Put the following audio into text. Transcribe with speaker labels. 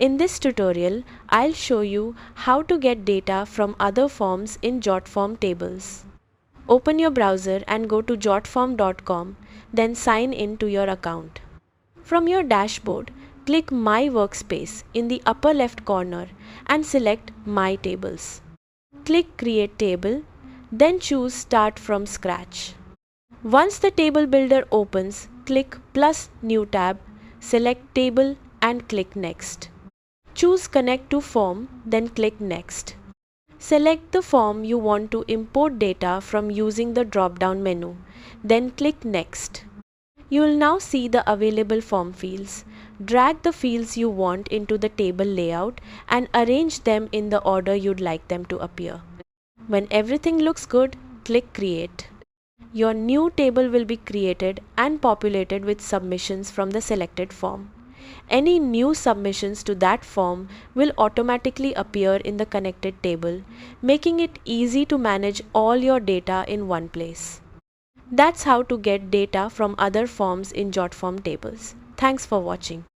Speaker 1: In this tutorial, I'll show you how to get data from other forms in Jotform Tables. Open your browser and go to jotform.com, then sign in to your account. From your dashboard, click My Workspace in the upper left corner and select My Tables. Click Create Table, then choose Start from Scratch. Once the table builder opens, click plus New tab, select Table and click Next. Choose Connect to Form, then click Next. Select the form you want to import data from using the drop-down menu, then click Next. You will now see the available form fields. Drag the fields you want into the table layout and arrange them in the order you'd like them to appear. When everything looks good, click Create. Your new table will be created and populated with submissions from the selected form. Any new submissions to that form will automatically appear in the connected table, making it easy to manage all your data in one place. That's how to get data from other forms in Jotform Tables. Thanks for watching.